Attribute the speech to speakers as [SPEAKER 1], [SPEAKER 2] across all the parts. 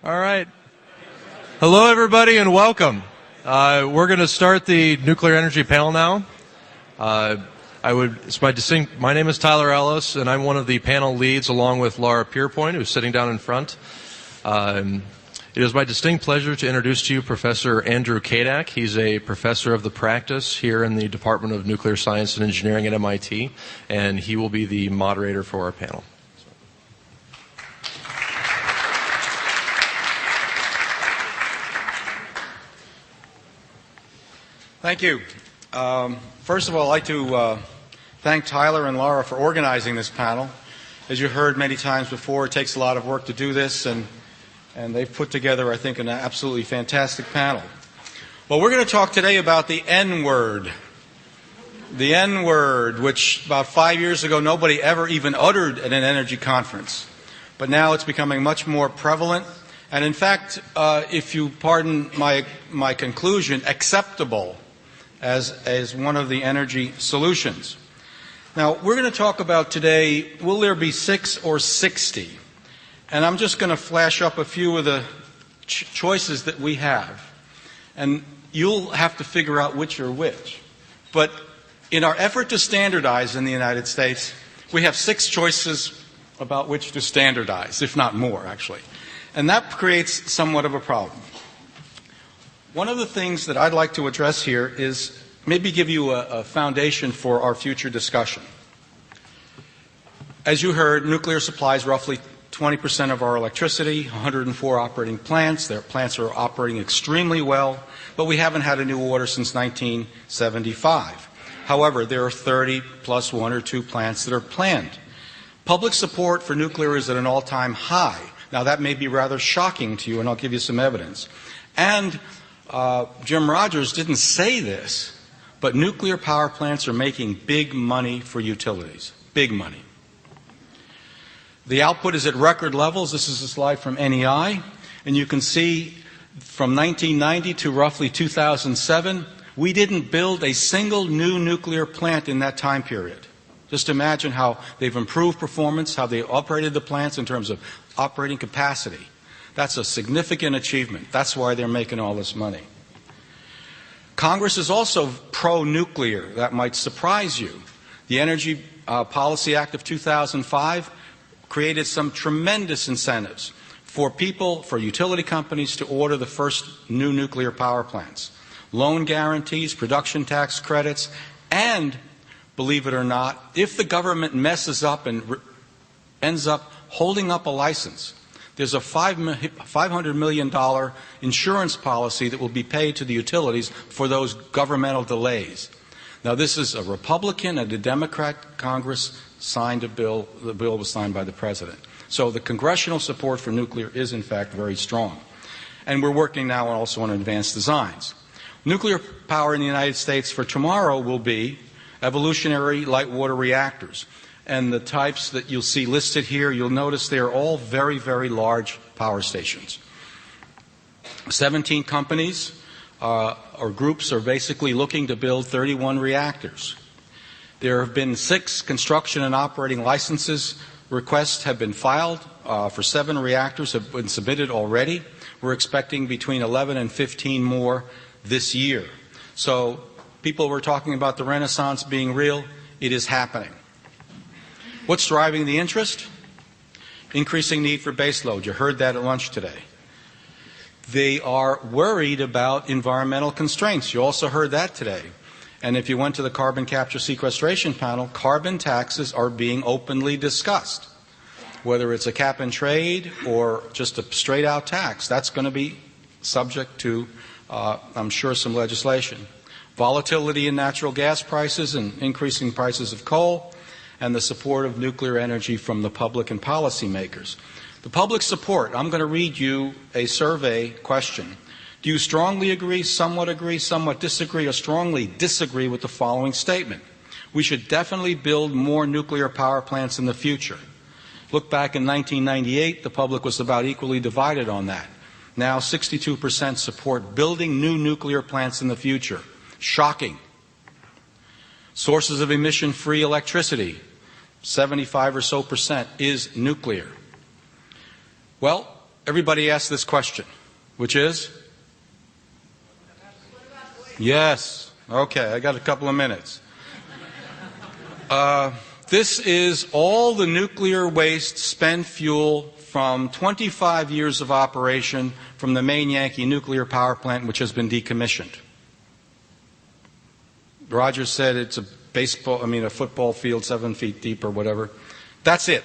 [SPEAKER 1] All right. Hello, everybody, and welcome. We're going to start the nuclear energy panel now. My name is Tyler Ellis, and I'm one of the panel leads, along with Laura Pierpoint, who's sitting down in front. It is my distinct pleasure to introduce to you Professor Andrew Kadak. He's a professor of the practice here in the Department of Nuclear Science and Engineering at MIT, and he will be the moderator for our panel.
[SPEAKER 2] Thank you. First of all, I'd like to thank Tyler and Laura for organizing this panel. As you heard many times before, it takes a lot of work to do this, and they've put together, I think, an absolutely fantastic panel. Well, we're going to talk today about the N-word. The N-word, which about 5 years ago nobody ever even uttered at an energy conference. But now it's becoming much more prevalent. And in fact, if you pardon my conclusion, acceptable as one of the energy solutions. Now, we're going to talk about today, will there be 6 or 60? And I'm just going to flash up a few of the choices that we have. And you'll have to figure out which are which. But in our effort to standardize in the United States, we have 6 choices about which to standardize, if not more, actually. And that creates somewhat of a problem. One of the things that I'd like to address here is maybe give you a foundation for our future discussion. As you heard, nuclear supplies roughly 20% of our electricity, 104 operating plants. Their plants are operating extremely well, but we haven't had a new order since 1975. However, there are 30 plus 1 or 2 plants that are planned. Public support for nuclear is at an all-time high. Now, that may be rather shocking to you, and I'll give you some evidence. And Jim Rogers didn't say this, but nuclear power plants are making big money for utilities. Big money. The output is at record levels. This is a slide from NEI. And you can see from 1990 to roughly 2007, we didn't build a single new nuclear plant in that time period. Just imagine how they've improved performance, how they operated the plants in terms of operating capacity. That's a significant achievement. That's why they're making all this money. Congress is also pro-nuclear. That might surprise you. The Energy Policy Act of 2005 created some tremendous incentives for utility companies to order the first new nuclear power plants. Loan guarantees, production tax credits, and, believe it or not, if the government messes up and ends up holding up a license, there's a $500 million insurance policy that will be paid to the utilities for those governmental delays. Now, this is a Republican and a Democrat Congress signed a bill. The bill was signed by the President. So the congressional support for nuclear is, in fact, very strong. And we're working now also on advanced designs. Nuclear power in the United States for tomorrow will be evolutionary light water reactors. And the types that you'll see listed here, you'll notice they're all very, very large power stations. 17 companies or groups are basically looking to build 31 reactors. There have been 6 construction and operating licenses. Requests have been filed for 7 reactors have been submitted already. We're expecting between 11 and 15 more this year. So people were talking about the renaissance being real. It is happening. What's driving the interest? Increasing need for baseload. You heard that at lunch today. They are worried about environmental constraints. You also heard that today. And if you went to the carbon capture sequestration panel, carbon taxes are being openly discussed. Whether it's a cap and trade or just a straight out tax, that's going to be subject to, I'm sure, some legislation. Volatility in natural gas prices and increasing prices of coal, and the support of nuclear energy from the public and policymakers. The public support, I'm going to read you a survey question. Do you strongly agree, somewhat disagree, or strongly disagree with the following statement? We should definitely build more nuclear power plants in the future. Look back in 1998, the public was about equally divided on that. Now 62% support building new nuclear plants in the future. Shocking. Sources of emission-free electricity, 75% or so is nuclear. Well, everybody asks this question, which is? Yes. Okay, I got a couple of minutes. This is all the nuclear waste spent fuel from 25 years of operation from the main Yankee nuclear power plant, which has been decommissioned. Roger said it's a football field 7 feet deep or whatever. That's it.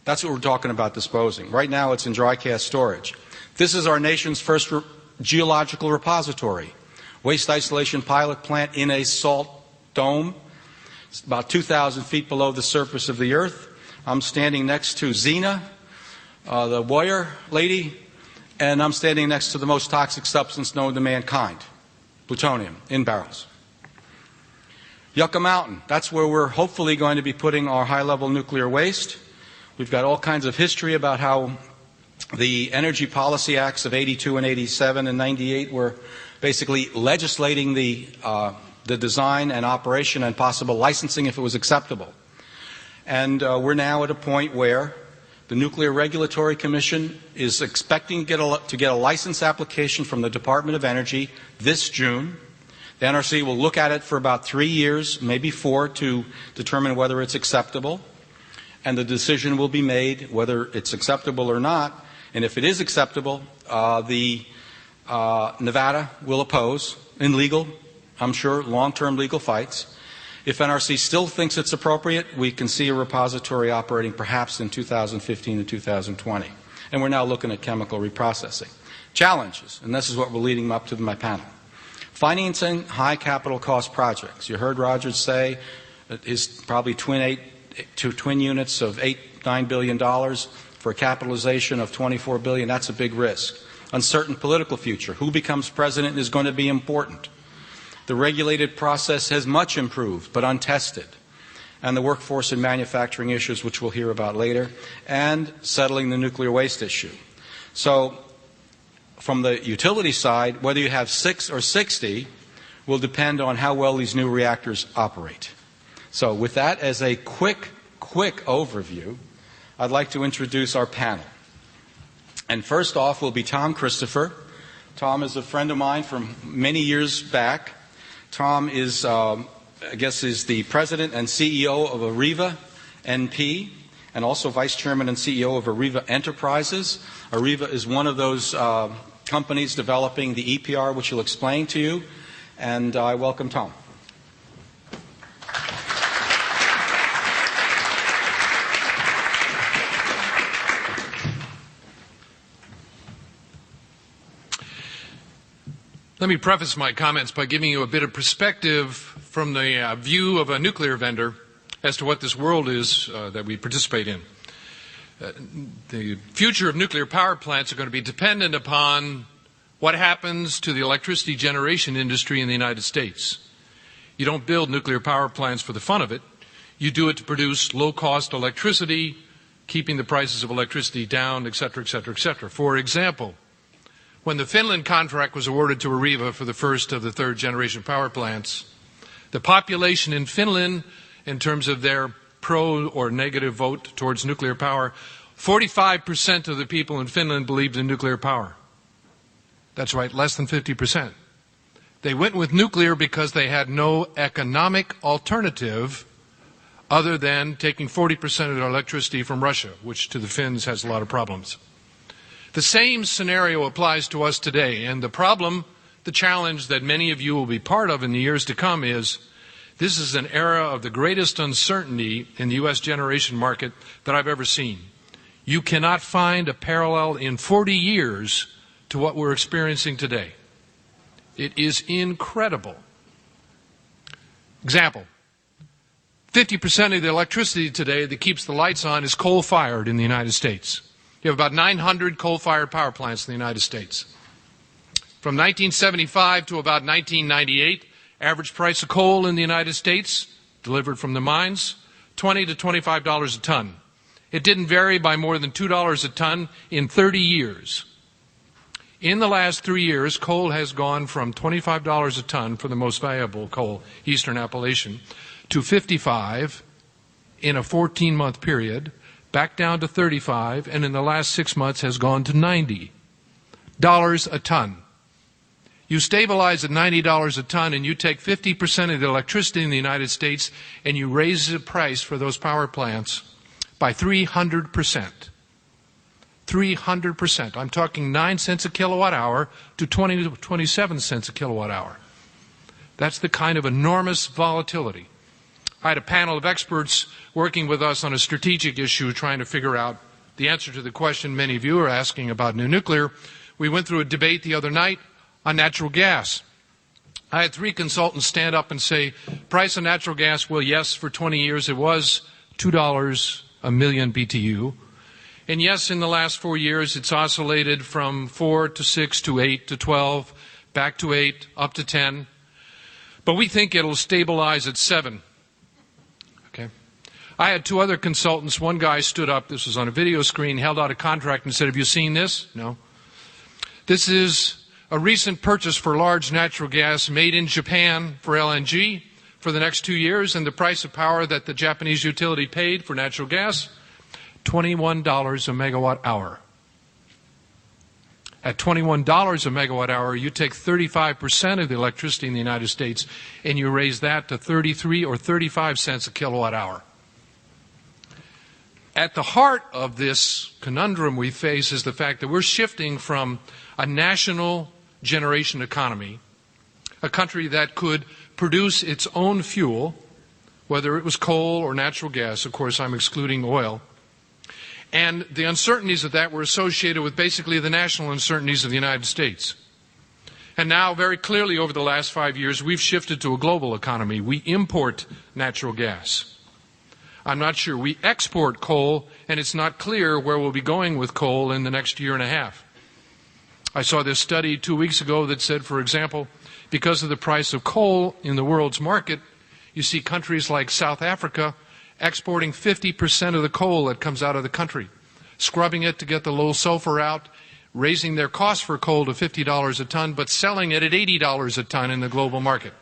[SPEAKER 2] That's what we're talking about disposing. Right now it's in dry cask storage. This is our nation's first geological repository. Waste isolation pilot plant in a salt dome. It's about 2,000 feet below the surface of the earth. I'm standing next to Xena, the warrior lady, and I'm standing next to the most toxic substance known to mankind, plutonium, in barrels. Yucca Mountain, that's where we're hopefully going to be putting our high-level nuclear waste. We've got all kinds of history about how the Energy Policy Acts of 82 and 87 and 98 were basically legislating the design and operation and possible licensing if it was acceptable. And we're now at a point where the Nuclear Regulatory Commission is expecting to get a license application from the Department of Energy this June. The NRC will look at it for about 3 years, maybe 4, to determine whether it's acceptable. And the decision will be made whether it's acceptable or not. And if it is acceptable, Nevada will oppose in legal, I'm sure, long-term legal fights. If NRC still thinks it's appropriate, we can see a repository operating perhaps in 2015 and 2020. And we're now looking at chemical reprocessing. Challenges, and this is what we're leading up to my panel. Financing high capital cost projects. You heard Roger say it is probably twin units of $8-9 billion for a capitalization of $24 billion. That's a big risk. Uncertain political future. Who becomes president is going to be important. The regulated process has much improved, but untested. And the workforce and manufacturing issues, which we'll hear about later, and settling the nuclear waste issue. So, from the utility side, whether you have 6 or 60 will depend on how well these new reactors operate. So, with that as a quick overview, I'd like to introduce our panel. And first off will be Tom Christopher. Tom is a friend of mine from many years back. Tom is, is the president and CEO of Areva NP, and also vice chairman and CEO of Areva Enterprises. Areva is one of those companies developing the EPR, which he'll explain to you. And I welcome Tom.
[SPEAKER 3] Let me preface my comments by giving you a bit of perspective from the view of a nuclear vendor as to what this world is that we participate in. The future of nuclear power plants are going to be dependent upon what happens to the electricity generation industry in the United States. You don't build nuclear power plants for the fun of it. You do it to produce low-cost electricity, keeping the prices of electricity down, et cetera, et cetera, et cetera. For example, when the Finland contract was awarded to Areva for the first of the third-generation power plants, the population in Finland, in terms of their pro or negative vote towards nuclear power, 45% of the people in Finland believed in nuclear power. That's right, less than 50%. They went with nuclear because they had no economic alternative other than taking 40% of their electricity from Russia, which to the Finns has a lot of problems. The same scenario applies to us today, and the problem, the challenge that many of you will be part of in the years to come is this is an era of the greatest uncertainty in the U.S. generation market that I've ever seen. You cannot find a parallel in 40 years to what we're experiencing today. It is incredible. Example, 50% of the electricity today that keeps the lights on is coal-fired in the United States. You have about 900 coal-fired power plants in the United States. From 1975 to about 1998, average price of coal in the United States, delivered from the mines, $20 to $25 a ton. It didn't vary by more than $2 a ton in 30 years. In the last 3 years, coal has gone from $25 a ton for the most valuable coal, Eastern Appalachian, to $55 in a 14-month period, back down to $35, and in the last 6 months has gone to $90 a ton. You stabilize at $90 a ton and you take 50% of the electricity in the United States and you raise the price for those power plants by 300%. 300%. I'm talking 9 cents a kilowatt hour to 27 cents a kilowatt hour. That's the kind of enormous volatility. I had a panel of experts working with us on a strategic issue trying to figure out the answer to the question many of you are asking about new nuclear. We went through a debate the other night on natural gas. I had 3 consultants stand up and say, price of natural gas, well, yes, for 20 years it was $2 a million BTU. And yes, in the last 4 years it's oscillated from 4 to 6 to 8 to 12, back to 8, up to 10. But we think it'll stabilize at 7. Okay. I had 2 other consultants. One guy stood up, this was on a video screen, held out a contract and said, have you seen this? No. This is a recent purchase for large natural gas made in Japan for LNG for the next 2 years, and the price of power that the Japanese utility paid for natural gas, $21 a megawatt hour. At $21 a megawatt hour, you take 35% of the electricity in the United States and you raise that to 33 or 35 cents a kilowatt hour. At the heart of this conundrum we face is the fact that we're shifting from a national generation economy, a country that could produce its own fuel, whether it was coal or natural gas, of course I'm excluding oil, and the uncertainties of that were associated with basically the national uncertainties of the United States. And now, very clearly over the last 5 years, we've shifted to a global economy. We import natural gas. I'm not sure. We export coal, and it's not clear where we'll be going with coal in the next year and a half. I saw this study 2 weeks ago that said, for example, because of the price of coal in the world's market, you see countries like South Africa exporting 50% of the coal that comes out of the country, scrubbing it to get the low sulfur out, raising their cost for coal to $50 a ton, but selling it at $80 a ton in the global market.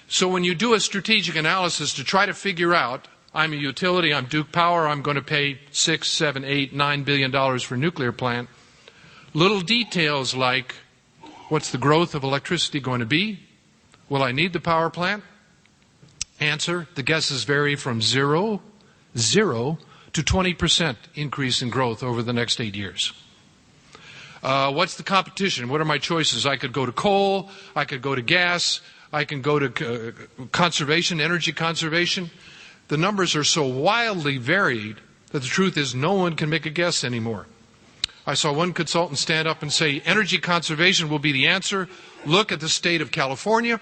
[SPEAKER 3] So when you do a strategic analysis to try to figure out, I'm a utility, I'm Duke Power, I'm going to pay $6, $7, $8, $9 billion for a nuclear plant, little details like, what's the growth of electricity going to be? Will I need the power plant? Answer, the guesses vary from 0 to 20% increase in growth over the next 8 years. What's the competition? What are my choices? I could go to coal, I could go to gas, I can go to conservation, energy conservation. The numbers are so wildly varied that the truth is no one can make a guess anymore. I saw one consultant stand up and say, energy conservation will be the answer. Look at the state of California.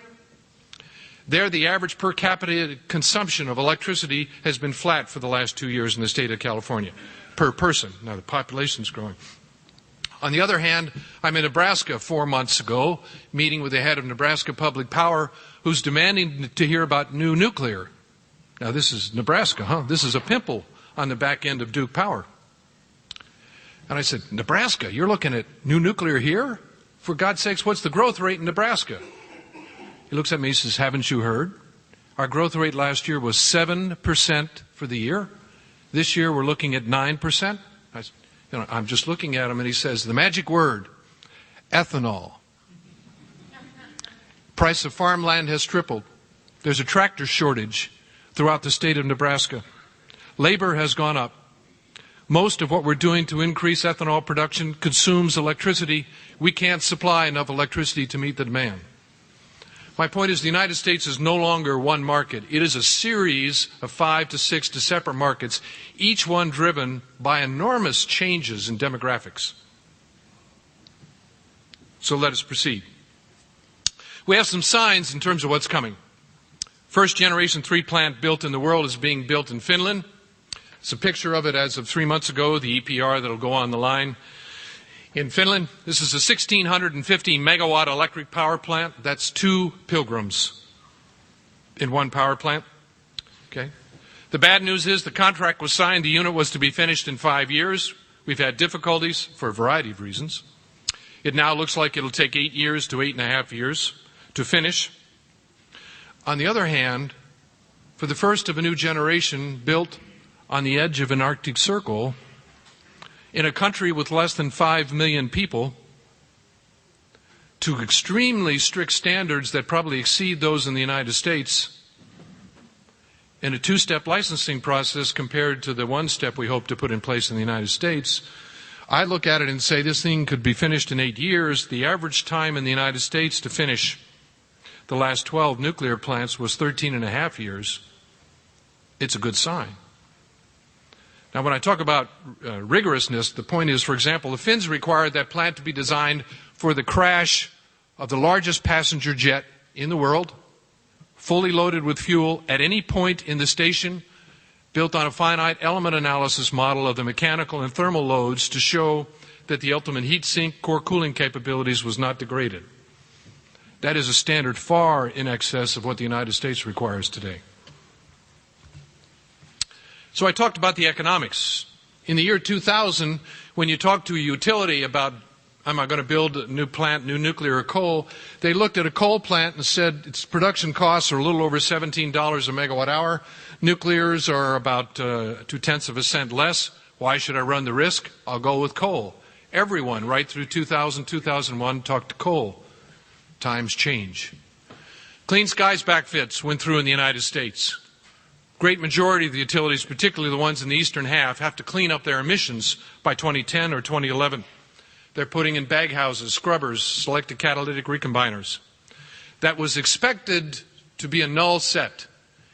[SPEAKER 3] There, the average per capita consumption of electricity has been flat for the last 2 years in the state of California, per person. Now, the population's growing. On the other hand, I'm in Nebraska 4 months ago, meeting with the head of Nebraska Public Power, who's demanding to hear about new nuclear. Now, this is Nebraska, huh? This is a pimple on the back end of Duke Power. And I said, Nebraska, you're looking at new nuclear here? For God's sakes, what's the growth rate in Nebraska? He looks at me and says, haven't you heard? Our growth rate last year was 7% for the year. This year we're looking at 9%. I'm just looking at him and he says, the magic word, ethanol. Price of farmland has tripled. There's a tractor shortage throughout the state of Nebraska. Labor has gone up. Most of what we're doing to increase ethanol production consumes electricity. We can't supply enough electricity to meet the demand. My point is the United States is no longer one market. It is a series of 5 to 6 separate markets, each one driven by enormous changes in demographics. So let us proceed. We have some signs in terms of what's coming. First generation 3 plant built in the world is being built in Finland. It's a picture of it as of 3 months ago, the EPR that'll go on the line. In Finland, this is a 1,650 megawatt electric power plant. That's 2 Pilgrims in one power plant. Okay. The bad news is the contract was signed. The unit was to be finished in 5 years. We've had difficulties for a variety of reasons. It now looks like it'll take 8 years to 8.5 years to finish. On the other hand, for the first of a new generation built on the edge of an Arctic Circle in a country with less than 5 million people to extremely strict standards that probably exceed those in the United States in a two-step licensing process compared to the one step we hope to put in place in the United States, I look at it and say this thing could be finished in 8 years. The average time in the United States to finish the last 12 nuclear plants was 13.5 years. It's a good sign. Now, when I talk about rigorousness, the point is, for example, the Finns required that plant to be designed for the crash of the largest passenger jet in the world, fully loaded with fuel at any point in the station, built on a finite element analysis model of the mechanical and thermal loads to show that the ultimate heat sink core cooling capabilities was not degraded. That is a standard far in excess of what the United States requires today. So I talked about the economics. In the year 2000, when you talk to a utility about, am I going to build a new plant, new nuclear or coal, they looked at a coal plant and said its production costs are a little over $17 a megawatt hour. Nuclears are about 0.2 cents less. Why should I run the risk? I'll go with coal. Everyone, right through 2000, 2001, talked to coal. Times change. Clean Skies backfits went through in the United States. Great majority of the utilities, particularly the ones in the eastern half, have to clean up their emissions by 2010 or 2011. They're putting in baghouses, scrubbers, selected catalytic recombiners. That was expected to be a null set.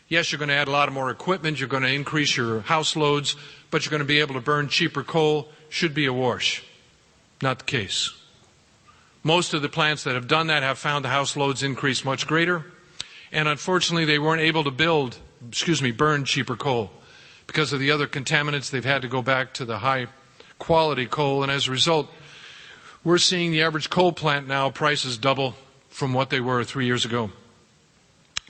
[SPEAKER 3] Yes, you're going to add a lot of more equipment, you're going to increase your house loads, but you're going to be able to burn cheaper coal. Should be a wash. Not the case. Most of the plants that have done that have found the house loads increase much greater, and unfortunately they weren't able to burn cheaper coal. Because of the other contaminants, they've had to go back to the high quality coal, and as a result, we're seeing the average coal plant now prices double from what they were 3 years ago.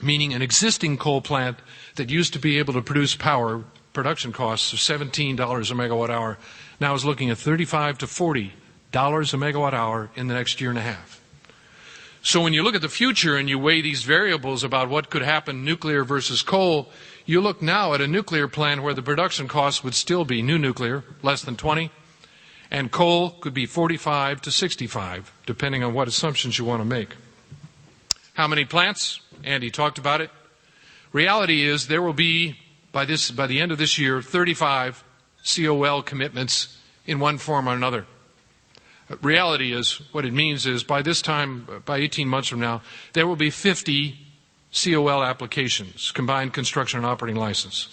[SPEAKER 3] Meaning an existing coal plant that used to be able to produce power, production costs of $17 a megawatt hour, now is looking at $35 to $40 a megawatt hour in the next year and a half. So when you look at the future and you weigh these variables about what could happen nuclear versus coal, you look now at a nuclear plant where the production costs would still be new nuclear, less than 20, and coal could be 45 to 65, depending on what assumptions you want to make. How many plants? Andy talked about it. Reality is there will be, by the end of this year, 35 COL commitments in one form or another. Reality is, what it means is, by this time, by 18 months from now, there will be 50 COL applications, combined construction and operating license.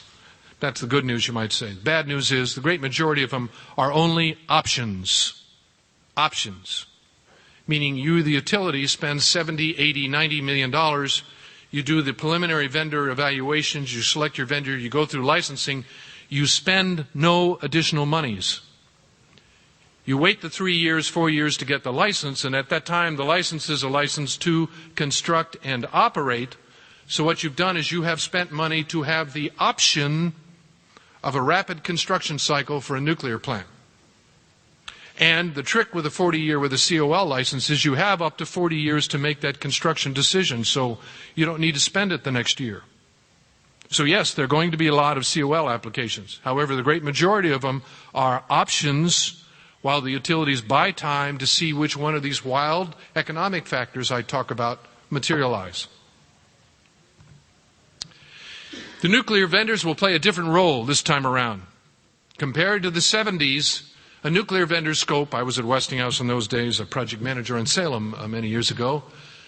[SPEAKER 3] That's the good news, you might say. The bad news is the great majority of them are only options. Options. Meaning you, the utility, spend $70, $80, $90 million. You do the preliminary vendor evaluations, you select your vendor, you go through licensing, you spend no additional monies. You wait the 3 years, 4 years to get the license, and at that time the license is a license to construct and operate. So what you've done is you have spent money to have the option of a rapid construction cycle for a nuclear plant. And the trick with a 40-year with a COL license is you have up to 40 years to make that construction decision, so you don't need to spend it the next year. So yes, there are going to be a lot of COL applications. However, the great majority of them are options while the utilities buy time to see which one of these wild economic factors I talk about materialize. The nuclear vendors will play a different role this time around. Compared to the 70s, a nuclear vendor scope, I was at Westinghouse in those days, a project manager in Salem many years ago.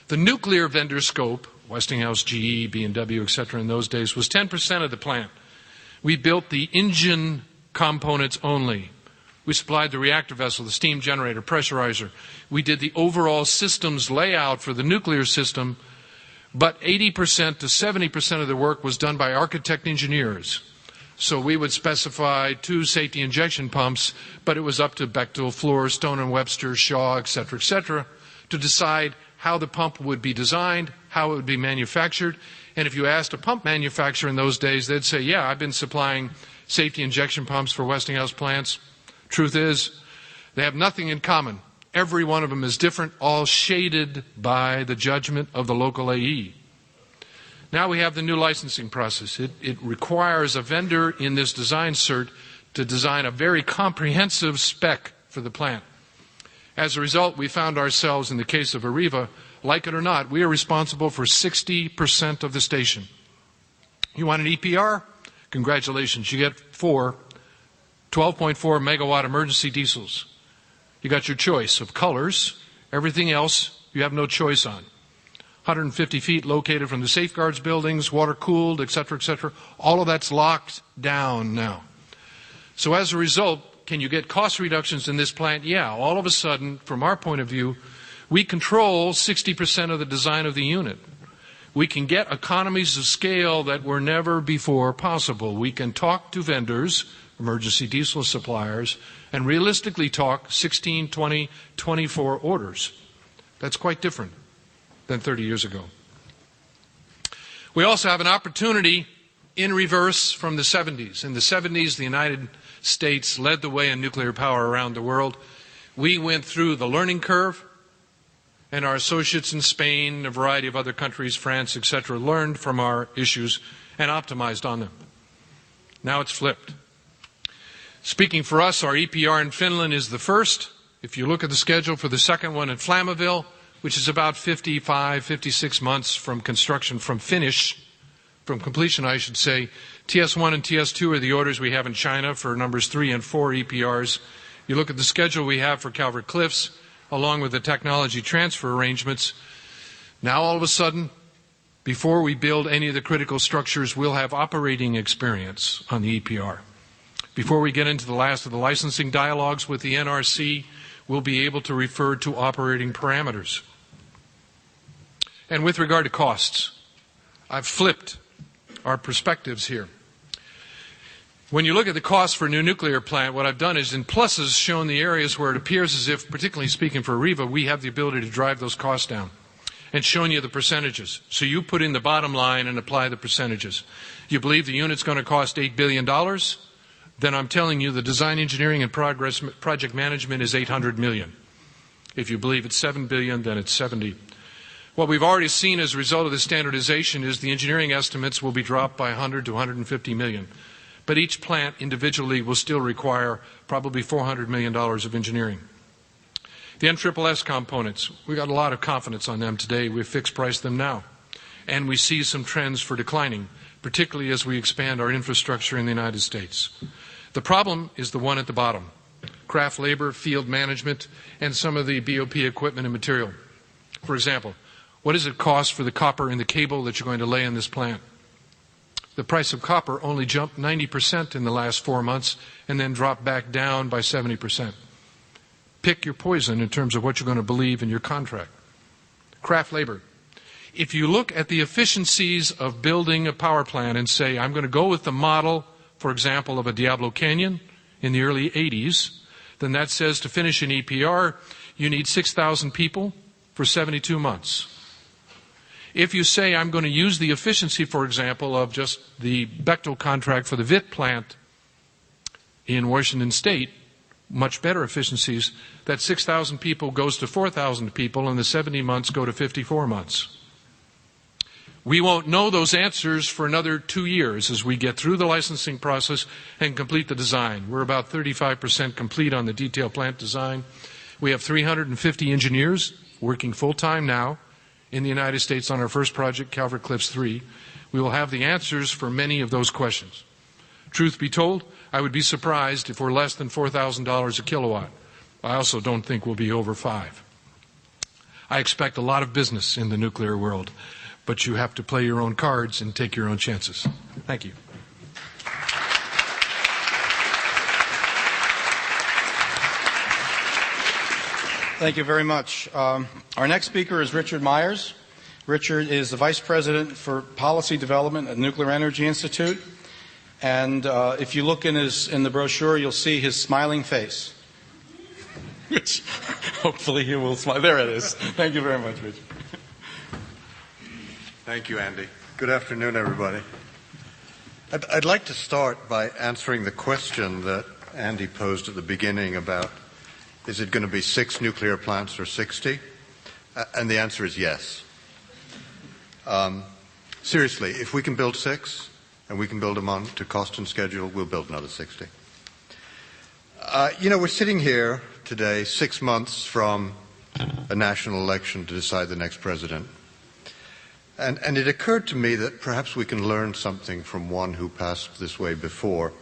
[SPEAKER 3] The nuclear vendor scope, Westinghouse, GE, B&W, etc. in those days, was 10% of the plant. We built the engine components only. We supplied the reactor vessel, the steam generator, pressurizer. We did the overall systems layout for the nuclear system, but 80% to 70% of the work was done by architect engineers. So we would specify 2 safety injection pumps, but it was up to Bechtel, Fluor, Stone & Webster, Shaw, etc., to decide how the pump would be designed, how it would be manufactured. And if you asked a pump manufacturer in those days, they'd say, yeah, I've been supplying safety injection pumps for Westinghouse plants. Truth is, they have nothing in common. Every one of them is different, all shaded by the judgment of the local AE. Now we have the new licensing process. It requires a vendor in this design cert to design a very comprehensive spec for the plant. As a result, we found ourselves, in the case of Areva, like it or not, we are responsible for 60% of the station. You want an EPR? Congratulations, you get 4 12.4 megawatt emergency diesels. You got your choice of colors. Everything else you have no choice on. 150 feet located from the safeguards buildings, water cooled, et cetera, all of that's locked down now. So as a result, can you get cost reductions in this plant? Yeah, all of a sudden, from our point of view, we control 60% of the design of the unit. We can get economies of scale that were never before possible. We can talk to vendors, emergency diesel suppliers, and realistically talk 16, 20, 24 orders. That's quite different than 30 years ago. We also have an opportunity in reverse from the 70s. In the 70s, the United States led the way in nuclear power around the world. We went through the learning curve, and our associates in Spain, a variety of other countries, France, etc., learned from our issues and optimized on them. Now it's flipped. Speaking for us, our EPR in Finland is the first. If you look at the schedule for the second one at Flamanville, which is about 55, 56 months from construction, from completion, I should say. TS1 and TS2 are the orders we have in China for numbers 3 and 4 EPRs. You look at the schedule we have for Calvert Cliffs, along with the technology transfer arrangements. Now all of a sudden, before we build any of the critical structures, we'll have operating experience on the EPR. Before we get into the last of the licensing dialogues with the NRC, we'll be able to refer to operating parameters. And with regard to costs, I've flipped our perspectives here. When you look at the cost for a new nuclear plant, what I've done is in pluses shown the areas where it appears as if, particularly speaking for Areva, we have the ability to drive those costs down, and shown you the percentages. So you put in the bottom line and apply the percentages. You believe the unit's going to cost $8 billion? Then I'm telling you the design, engineering, and project management is $800 million. If you believe it's $7 billion, then it's 70. What we've already seen as a result of the standardization is the engineering estimates will be dropped by 100 to 150 million. But each plant individually will still require probably $400 million of engineering. The NSSS components, we've got a lot of confidence on them today. We've fixed priced them now. And we see some trends for declining, particularly as we expand our infrastructure in the United States. The problem is the one at the bottom: craft labor, field management, and some of the BOP equipment and material. For example, what does it cost for the copper and the cable that you're going to lay in this plant? The price of copper only jumped 90% in the last 4 months and then dropped back down by 70%. Pick your poison in terms of what you're going to believe in your contract. Craft labor. If you look at the efficiencies of building a power plant and say, I'm going to go with the model, for example, of a Diablo Canyon in the early 80s, then that says to finish an EPR, you need 6,000 people for 72 months. If you say, I'm going to use the efficiency, for example, of just the Bechtel contract for the VIT plant in Washington State, much better efficiencies, that 6,000 people goes to 4,000 people and the 70 months go to 54 months. We won't know those answers for another 2 years as we get through the licensing process and complete the design. We're about 35% complete on the detailed plant design. We have 350 engineers working full-time now in the United States on our first project, Calvert Cliffs 3. We will have the answers for many of those questions. Truth be told, I would be surprised if we're less than $4,000 a kilowatt. I also don't think we'll be over 5. I expect a lot of business in the nuclear world, but you have to play your own cards and take your own chances. Thank you.
[SPEAKER 2] Thank you very much. Our next speaker is Richard Myers. Richard is the Vice President for Policy Development at the Nuclear Energy Institute. And if you look in the brochure, you'll see his smiling face. Which hopefully he will smile. There it is. Thank you very much, Richard.
[SPEAKER 4] Thank you, Andy. Good afternoon, everybody. I'd like to start by answering the question that Andy posed at the beginning about, is it going to be 6 nuclear plants or 60? And the answer is yes. Seriously, if we can build 6 and we can build them on to cost and schedule, we'll build another 60. We're sitting here today 6 months from a national election to decide the next president. And it occurred to me that perhaps we can learn something from one who passed this way before,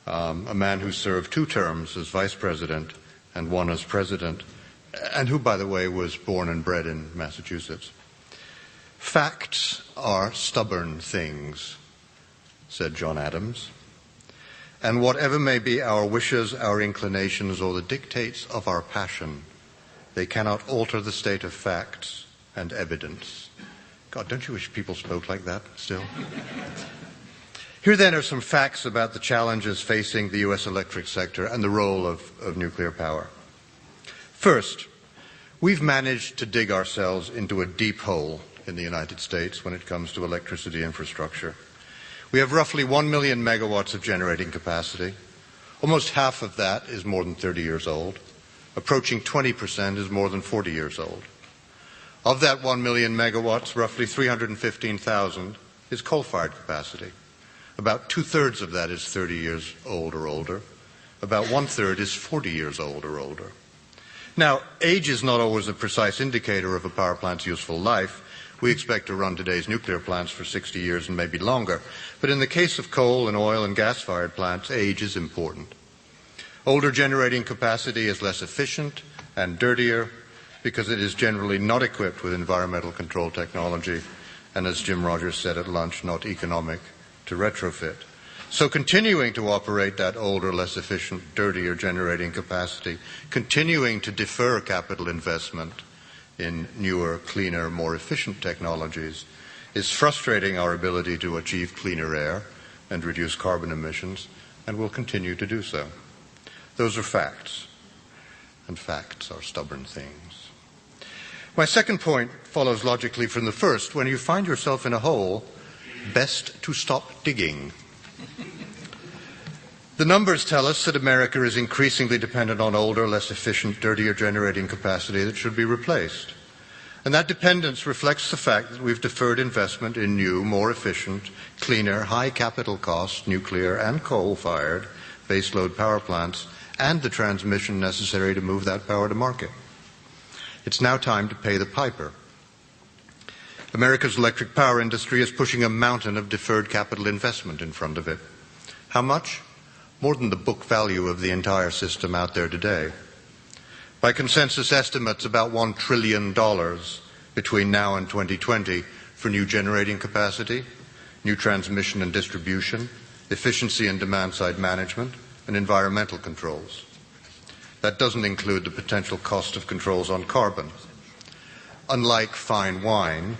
[SPEAKER 4] a man who served 2 terms as vice president and 1 as president, and who, by the way, was born and bred in Massachusetts. Facts are stubborn things, said John Adams, and whatever may be our wishes, our inclinations, or the dictates of our passion, they cannot alter the state of facts and evidence. God, don't you wish people spoke like that still? Here then are some facts about the challenges facing the U.S. electric sector and the role of nuclear power. First, we've managed to dig ourselves into a deep hole in the United States when it comes to electricity infrastructure. We have roughly 1 million megawatts of generating capacity. Almost half of that is more than 30 years old. Approaching 20% is more than 40 years old. Of that 1 million megawatts, roughly 315,000 is coal-fired capacity. About 2/3 of that is 30 years old or older. About 1/3 is 40 years old or older. Now, age is not always a precise indicator of a power plant's useful life. We expect to run today's nuclear plants for 60 years and maybe longer. But in the case of coal and oil and gas-fired plants, age is important. Older generating capacity is less efficient and dirtier because it is generally not equipped with environmental control technology and, as Jim Rogers said at lunch, not economic to retrofit. So continuing to operate that older, less efficient, dirtier generating capacity, continuing to defer capital investment in newer, cleaner, more efficient technologies is frustrating our ability to achieve cleaner air and reduce carbon emissions, and will continue to do so. Those are facts, and facts are stubborn things. My second point follows logically from the first. When you find yourself in a hole, best to stop digging. The numbers tell us that America is increasingly dependent on older, less efficient, dirtier generating capacity that should be replaced. And that dependence reflects the fact that we've deferred investment in new, more efficient, cleaner, high capital cost, nuclear and coal-fired baseload power plants and the transmission necessary to move that power to market. It's now time to pay the piper. America's electric power industry is pushing a mountain of deferred capital investment in front of it. How much? More than the book value of the entire system out there today. By consensus estimates, about $1 trillion between now and 2020 for new generating capacity, new transmission and distribution, efficiency and demand-side management, and environmental controls. That doesn't include the potential cost of controls on carbon. Unlike fine wine,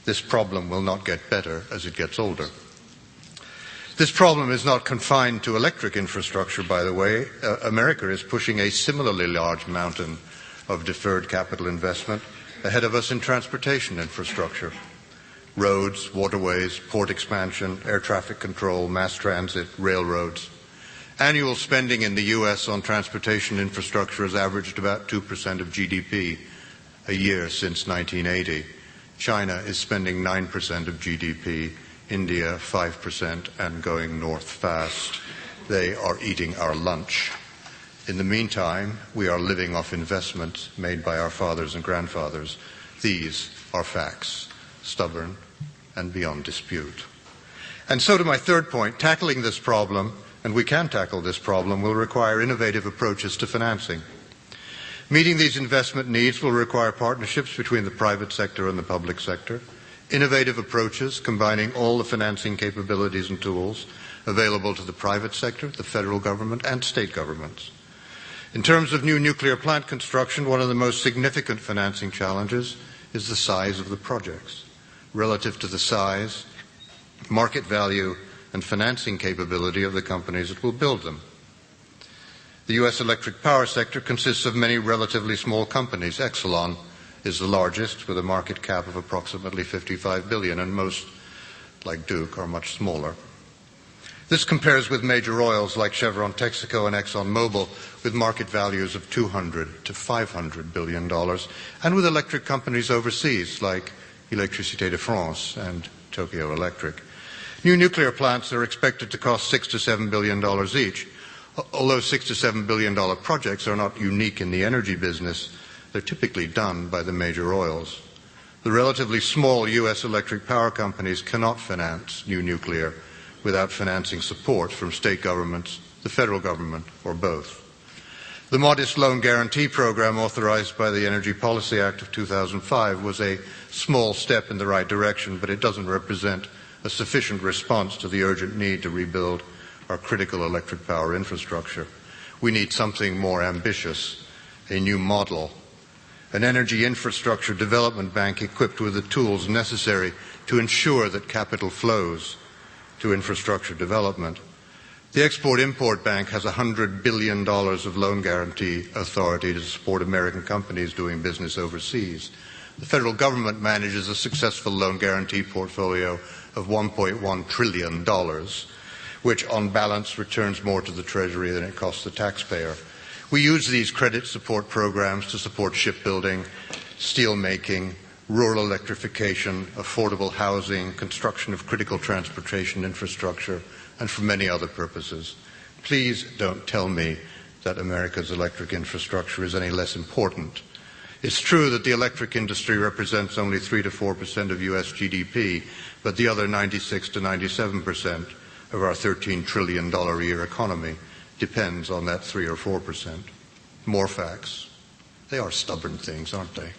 [SPEAKER 4] this problem will not get better as it gets older. This problem is not confined to electric infrastructure, by the way. America is pushing a similarly large mountain of deferred capital investment ahead of us in transportation infrastructure. Roads, waterways, port expansion, air traffic control, mass transit, railroads. Annual spending in the U.S. on transportation infrastructure has averaged about 2% of GDP a year since 1980. China is spending 9% of GDP. India 5% and going north fast. They are eating our lunch. In the meantime, we are living off investments made by our fathers and grandfathers. These are facts, stubborn and beyond dispute. And so to my third point, tackling this problem, and we can tackle this problem, will require innovative approaches to financing. Meeting these investment needs will require partnerships between the private sector and the public sector. Innovative approaches combining all the financing capabilities and tools available to the private sector, the federal government, and state governments. In terms of new nuclear plant construction, one of the most significant financing challenges is the size of the projects. Relative to the size, market value, and financing capability of the companies that will build them. The U.S. electric power sector consists of many relatively small companies. Exelon is the largest, with a market cap of approximately $55 billion, and most, like Duke, are much smaller. This compares with major oils like Chevron, Texaco, and ExxonMobil, with market values of $200 to $500 billion, and with electric companies overseas like Électricité de France and Tokyo Electric. New nuclear plants are expected to cost $6 to $7 billion each. Although $6 to $7 billion projects are not unique in the energy business, they're typically done by the major oils. The relatively small U.S. electric power companies cannot finance new nuclear without financing support from state governments, the federal government, or both. The modest loan guarantee program authorized by the Energy Policy Act of 2005 was a small step in the right direction, but it doesn't represent a sufficient response to the urgent need to rebuild our critical electric power infrastructure. We need something more ambitious, a new model, an energy infrastructure development bank equipped with the tools necessary to ensure that capital flows to infrastructure development. The Export-Import Bank has $100 billion of loan guarantee authority to support American companies doing business overseas. The federal government manages a successful loan guarantee portfolio of $1.1 trillion, which on balance returns more to the Treasury than it costs the taxpayer. We use these credit support programs to support shipbuilding, steel making, rural electrification, affordable housing, construction of critical transportation infrastructure, and for many other purposes. Please don't tell me that America's electric infrastructure is any less important. It's true that the electric industry represents only 3 to 4% of U.S. GDP, but the other 96 to 97% of our $13 trillion a year economy depends on that 3 or 4%. More facts. They are stubborn things, aren't they?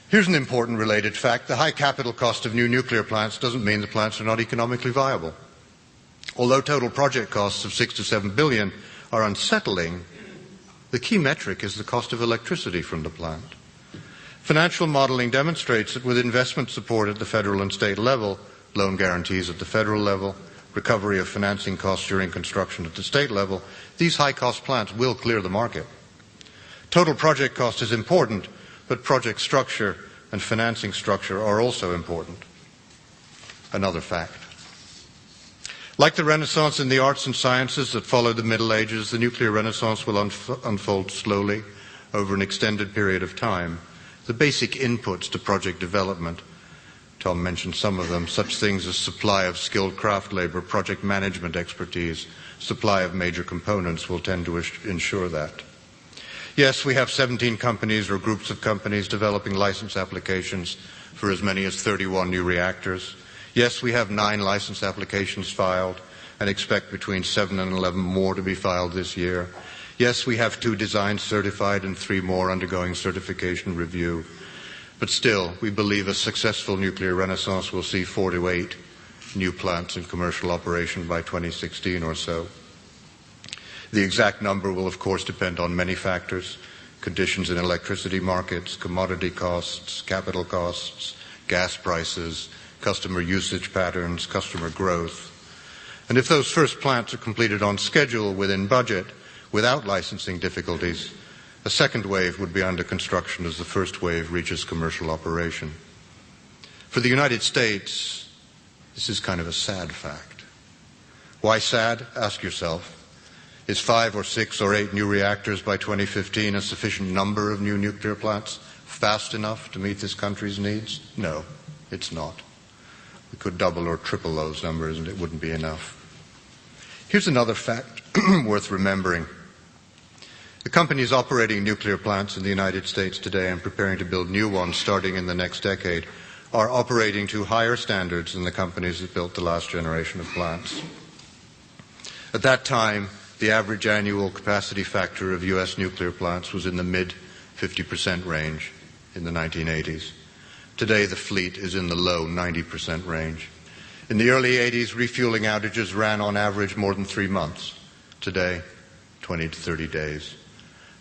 [SPEAKER 4] Here's an important related fact. The high capital cost of new nuclear plants doesn't mean the plants are not economically viable. Although total project costs of $6 to $7 billion are unsettling, the key metric is the cost of electricity from the plant. Financial modeling demonstrates that with investment support at the federal and state level, loan guarantees at the federal level, recovery of financing costs during construction at the state level, these high-cost plants will clear the market. Total project cost is important, but project structure and financing structure are also important. Another fact. Like the Renaissance in the arts and sciences that followed the Middle Ages, the nuclear Renaissance will unfold slowly over an extended period of time. The basic inputs to project development, Tom mentioned some of them, such things as supply of skilled craft labor, project management expertise, supply of major components will tend to ensure that. Yes, we have 17 companies or groups of companies developing license applications for as many as 31 new reactors. Yes, we have 9 license applications filed and expect between 7 and 11 more to be filed this year. Yes, we have 2 designs certified and 3 more undergoing certification review. But still, we believe a successful nuclear renaissance will see 4 to 8 new plants in commercial operation by 2016 or so. The exact number will, of course, depend on many factors: conditions in electricity markets, commodity costs, capital costs, gas prices, customer usage patterns, customer growth. And if those first plants are completed on schedule, within budget, without licensing difficulties, a second wave would be under construction as the first wave reaches commercial operation. For the United States, this is kind of a sad fact. Why sad? Ask yourself. Is 5 or 6 or 8 new reactors by 2015 a sufficient number of new nuclear plants fast enough to meet this country's needs? No, it's not. We could double or triple those numbers and it wouldn't be enough. Here's another fact worth remembering. The companies operating nuclear plants in the United States today and preparing to build new ones starting in the next decade are operating to higher standards than the companies that built the last generation of plants. At that time, the average annual capacity factor of U.S. nuclear plants was in the mid-50% range in the 1980s. Today, the fleet is in the low 90% range. In the early 80s, refueling outages ran on average more than 3 months. Today, 20 to 30 days.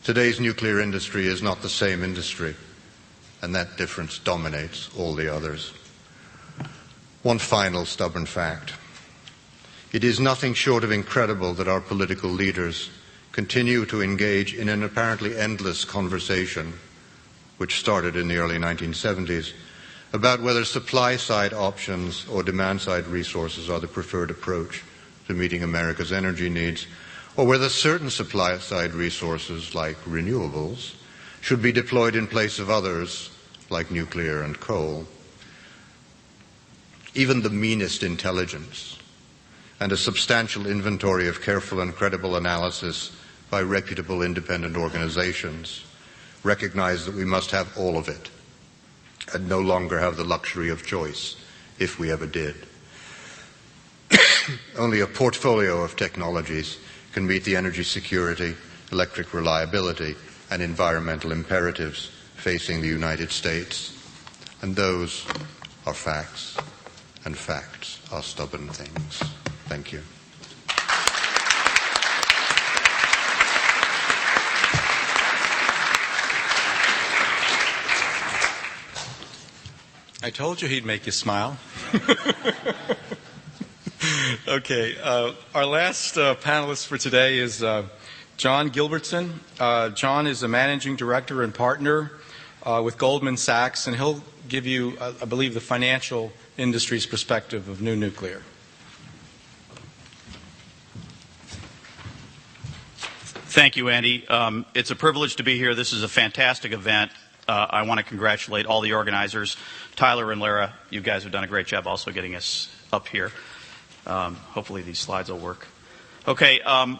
[SPEAKER 4] Today's nuclear industry is not the same industry, and that difference dominates all the others. One final stubborn fact. It is nothing short of incredible that our political leaders continue to engage in an apparently endless conversation, which started in the early 1970s, about whether supply-side options or demand-side resources are the preferred approach to meeting America's energy needs, or whether certain supply-side resources, like renewables, should be deployed in place of others, like nuclear and coal. even the meanest intelligence, and a substantial inventory of careful and credible analysis by reputable independent organizations recognize that we must have all of it and no longer have the luxury of choice, if we ever did. Only a portfolio of technologies can meet the energy security, electric reliability, and environmental imperatives facing the United States. And those are facts, and facts are stubborn things. Thank you.
[SPEAKER 2] I told you he'd make you smile. Okay, our last panelist for today is John Gilbertson. John is a managing director and partner with Goldman Sachs, and he'll give you, I believe, the financial industry's perspective of new nuclear.
[SPEAKER 5] Thank you, Andy. It's a privilege to be here. This is a fantastic event. I want to congratulate all the organizers. Tyler and Lara, you guys have done a great job also getting us up here. Hopefully these slides will work. Okay, I'm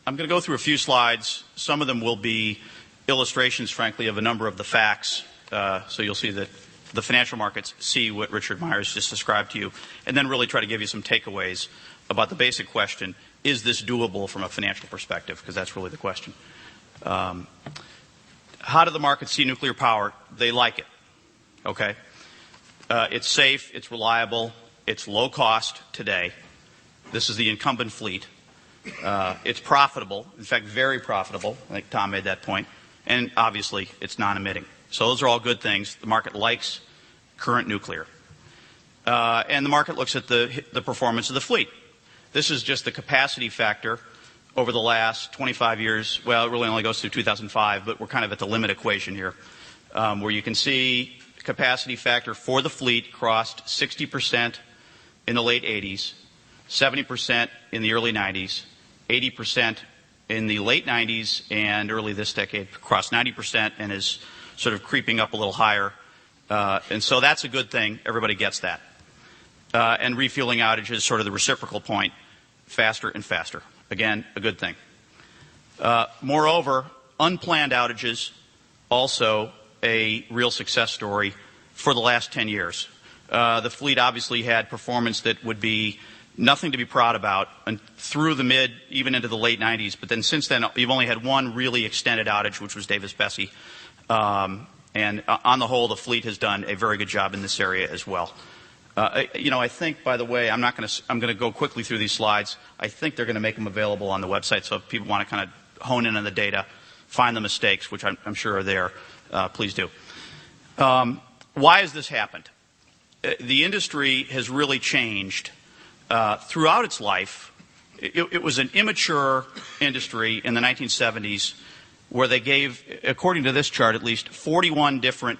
[SPEAKER 5] going to go through a few slides. Some of them will be illustrations, frankly, of a number of the facts. So you'll see that the financial markets see what Richard Myers just described to you, and then really try to give you some takeaways about the basic question, is this doable from a financial perspective? Because that's really the question. How do the markets see nuclear power? They like it. Okay? It's safe, it's reliable, it's low cost today. This is the incumbent fleet. It's profitable, in fact, very profitable. I think Tom made that point. And obviously, it's non-emitting. So those are all good things. The market likes current nuclear. And the market looks at the performance of the fleet. This is just the capacity factor over the last 25 years. Well, it really only goes through 2005, but we're kind of at the limit equation here, where you can see capacity factor for the fleet crossed 60% in the late 80s, 70% in the early 90s, 80% in the late 90s, and early this decade crossed 90% and is sort of creeping up a little higher. And so that's a good thing. Everybody gets that. And refueling outages is sort of the reciprocal point, faster and faster. Again, a good thing. Moreover, unplanned outages, also a real success story for the last 10 years. The fleet obviously had performance that would be nothing to be proud about and through the mid, even into the late 90s. But then since then, you've only had one really extended outage, which was Davis-Besse. And on the whole, the fleet has done a very good job in this area as well. I think, by the way, I'm going to go quickly through these slides. I think they're going to make them available on the website. So if people want to kind of hone in on the data, find the mistakes, which I'm sure are there, please do. Why has this happened? The industry has really changed throughout its life. It was an immature industry in the 1970s where they gave, according to this chart at least, 41 different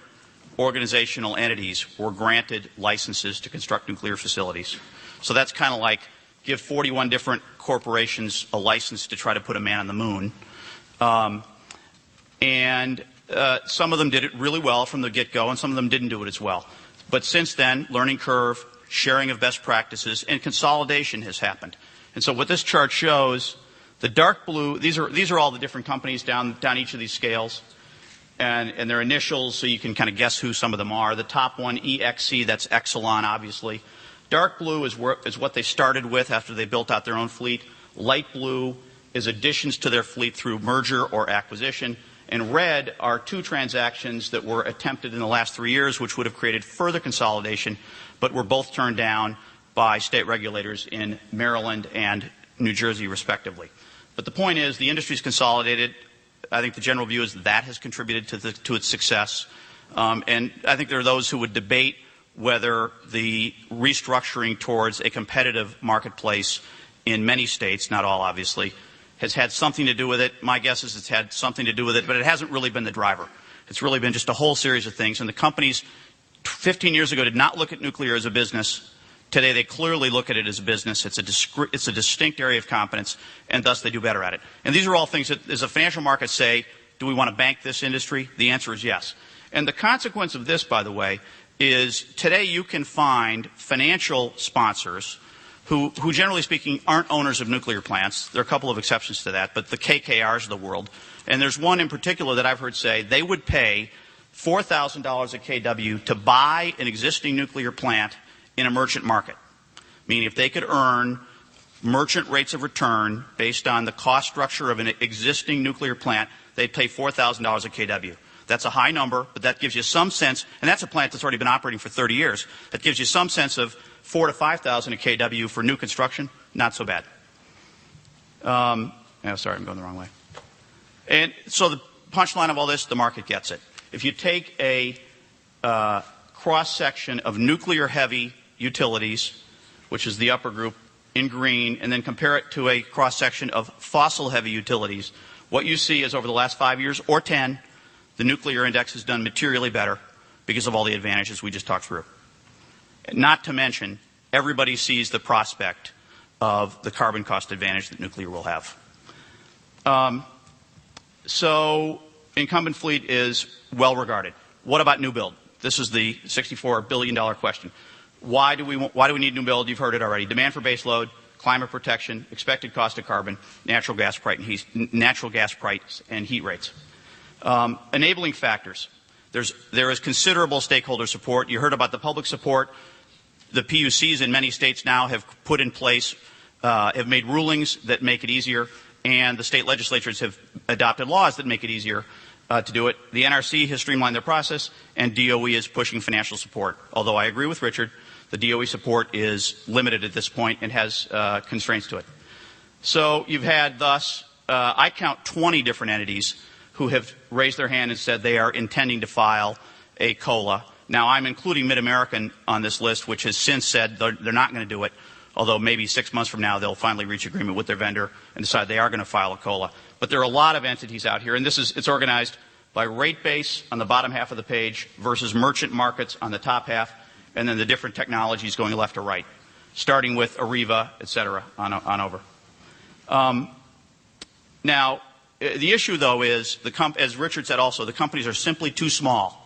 [SPEAKER 5] organizational entities were granted licenses to construct nuclear facilities. So that's kind of like give 41 different corporations a license to try to put a man on the moon. And some of them did it really well from the get-go, and some of them didn't do it as well. But since then, learning curve, sharing of best practices, and consolidation has happened. And so what this chart shows, the dark blue, these are all the different companies down each of these scales. And their initials, so you can kind of guess who some of them are. The top one, EXC, that's Exelon, obviously. Dark blue is what they started with after they built out their own fleet. Light blue is additions to their fleet through merger or acquisition. And red are two transactions that were attempted in the last 3 years, which would have created further consolidation, but were both turned down by state regulators in Maryland and New Jersey, respectively. But the point is, the industry's consolidated. I think the general view is that has contributed to its success. And I think there are those who would debate whether the restructuring towards a competitive marketplace in many states, not all obviously, has had something to do with it. My guess is it's had something to do with it, but it hasn't really been the driver. It's really been just a whole series of things. And the companies 15 years ago did not look at nuclear as a business. Today they clearly look at it as a business. It's a distinct area of competence, and thus they do better at it. And these are all things that, as a financial market, say, do we want to bank this industry? The answer is yes. And the consequence of this, by the way, is today you can find financial sponsors who generally speaking aren't owners of nuclear plants. There are a couple of exceptions to that, but the KKRs of the world. And there's one in particular that I've heard say they would pay $4,000 a kW to buy an existing nuclear plant in a merchant market. Meaning if they could earn merchant rates of return based on the cost structure of an existing nuclear plant, they'd pay $4,000 a kW. That's a high number, but that gives you some sense, and that's a plant that's already been operating for 30 years. That gives you some sense of $4,000 to $5,000 a kW for new construction. Not so bad. Sorry, I'm going the wrong way. And so the punchline of all this, the market gets it. If you take a cross-section of nuclear-heavy utilities, which is the upper group in green, and then compare it to a cross-section of fossil-heavy utilities, what you see is over the last 5 years or 10, the nuclear index has done materially better because of all the advantages we just talked through. Not to mention, everybody sees the prospect of the carbon cost advantage that nuclear will have. So incumbent fleet is well regarded. What about new build? This is the $64 billion question. Why do we need new build? You've heard it already. Demand for base load, climate protection, expected cost of carbon, natural gas price and heat rates. Enabling factors. There is considerable stakeholder support. You heard about the public support. The PUCs in many states now have put in place, have made rulings that make it easier, and the state legislatures have adopted laws that make it easier to do it. The NRC has streamlined their process, and DOE is pushing financial support. Although I agree with Richard, the DOE support is limited at this point and has constraints to it. So you've had thus, I count 20 different entities who have raised their hand and said they are intending to file a COLA. Now, I'm including Mid-American on this list, which has since said they're not going to do it, although maybe 6 months from now they'll finally reach agreement with their vendor and decide they are going to file a COLA. But there are a lot of entities out here, and it's organized by rate base on the bottom half of the page versus merchant markets on the top half, and then the different technologies going left to right, starting with Areva, et cetera, on over. Now, the issue, though, is, as Richard said also, the companies are simply too small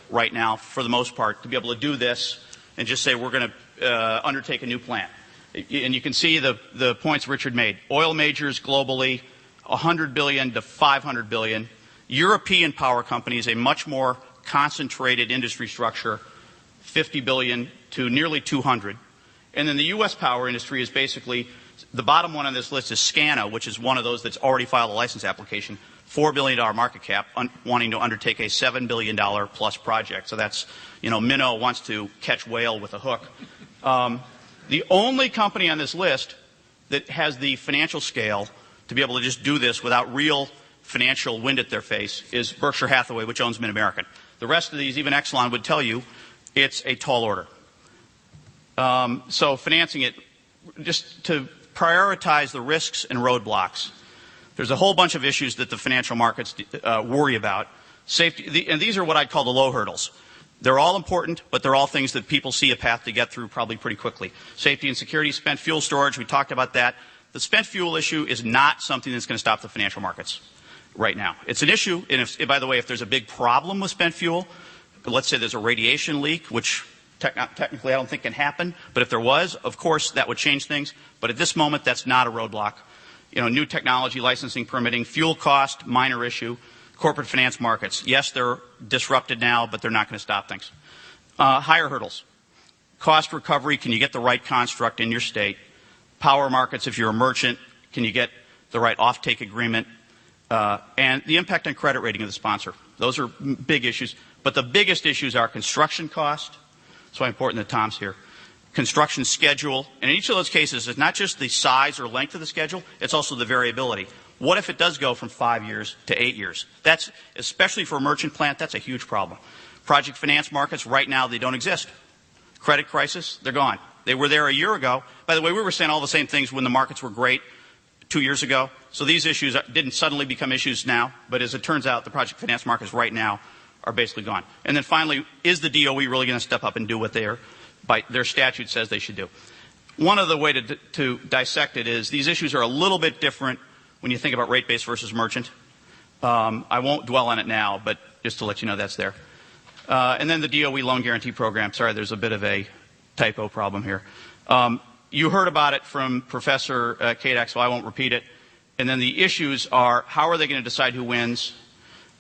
[SPEAKER 5] right now, for the most part, to be able to do this and just say we're going to undertake a new plant. And you can see the points Richard made. Oil majors globally, $100 billion to $500 billion. European power companies, a much more concentrated industry structure, $50 billion to nearly $200. And then the U.S. power industry is basically, the bottom one on this list is SCANA, which is one of those that's already filed a license application, $4 billion market cap, wanting to undertake a $7 billion plus project. So that's, Minnow wants to catch whale with a hook. The only company on this list that has the financial scale to be able to just do this without real financial wind at their face is Berkshire Hathaway, which owns Mid-American. The rest of these, even Exelon would tell you, it's a tall order. So financing it, just to prioritize the risks and roadblocks, there's a whole bunch of issues that the financial markets worry about. Safety, and these are what I'd call the low hurdles. They're all important, but they're all things that people see a path to get through probably pretty quickly. Safety and security, spent fuel storage, we talked about that. The spent fuel issue is not something that's going to stop the financial markets right now. It's an issue, and by the way, if there's a big problem with spent fuel, let's say there's a radiation leak, which technically I don't think can happen, but if there was, of course, that would change things. But at this moment, that's not a roadblock. New technology, licensing, permitting, fuel cost, minor issue. Corporate finance markets, yes, they're disrupted now, but they're not going to stop things. Higher hurdles. Cost recovery, can you get the right construct in your state? Power markets, if you're a merchant, can you get the right offtake agreement? And the impact on credit rating of the sponsor. Those are big issues. But the biggest issues are construction cost. That's why important that Tom's here. Construction schedule. And in each of those cases, it's not just the size or length of the schedule, it's also the variability. What if it does go from 5 years to 8 years? That's, especially for a merchant plant, that's a huge problem. Project finance markets, right now, they don't exist. Credit crisis, they're gone. They were there a year ago. By the way, we were saying all the same things when the markets were great 2 years ago. So these issues didn't suddenly become issues now. But as it turns out, the project finance markets right now are basically gone. And then finally, is the DOE really going to step up and do what their statute says they should do? One of the way to dissect it is these issues are a little bit different when you think about rate base versus merchant. I won't dwell on it now, but just to let you know that's there. And then the DOE loan guarantee program. Sorry, there's a bit of a typo problem here. You heard about it from Professor Kadek, so I won't repeat it. And then the issues are, how are they going to decide who wins?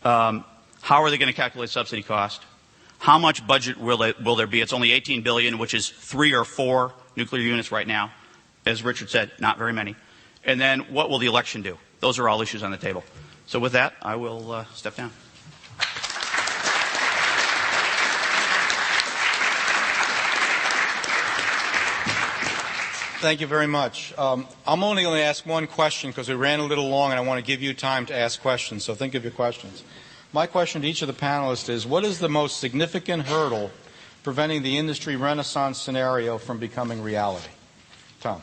[SPEAKER 5] How are they going to calculate subsidy cost? How much budget will there be? It's only $18 billion, which is 3 or 4 nuclear units right now. As Richard said, not very many. And then what will the election do? Those are all issues on the table. So with that, I will step down.
[SPEAKER 2] Thank you very much. I'm only going to ask one question because we ran a little long and I want to give you time to ask questions, so think of your questions. My question to each of the panelists is, what is the most significant hurdle preventing the industry renaissance scenario from becoming reality? Tom.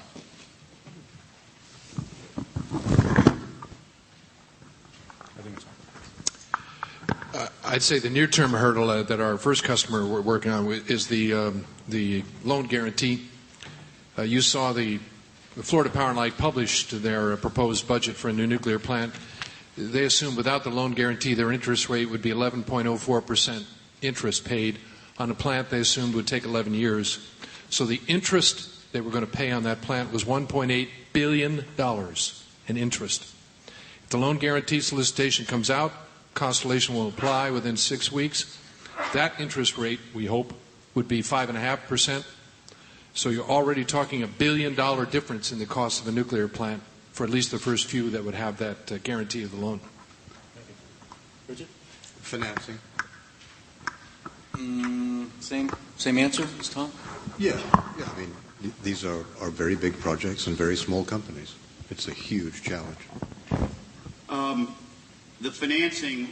[SPEAKER 3] I'd say the near-term hurdle that our first customer we're working on is the loan guarantee. You saw the Florida Power and Light published their proposed budget for a new nuclear plant. They assumed without the loan guarantee their interest rate would be 11.04% interest paid on a plant they assumed would take 11 years. So the interest they were going to pay on that plant was $1.8 billion in interest. If the loan guarantee solicitation comes out, Constellation will apply within 6 weeks. That interest rate, we hope, would be 5.5%. So you're already talking $1 billion difference in the cost of a nuclear plant for at least the first few that would have that guarantee of the loan.
[SPEAKER 2] Richard?
[SPEAKER 4] Financing.
[SPEAKER 2] Same answer as Tom?
[SPEAKER 6] Yeah. I mean, these are very big projects and very small companies. It's a huge challenge.
[SPEAKER 5] The financing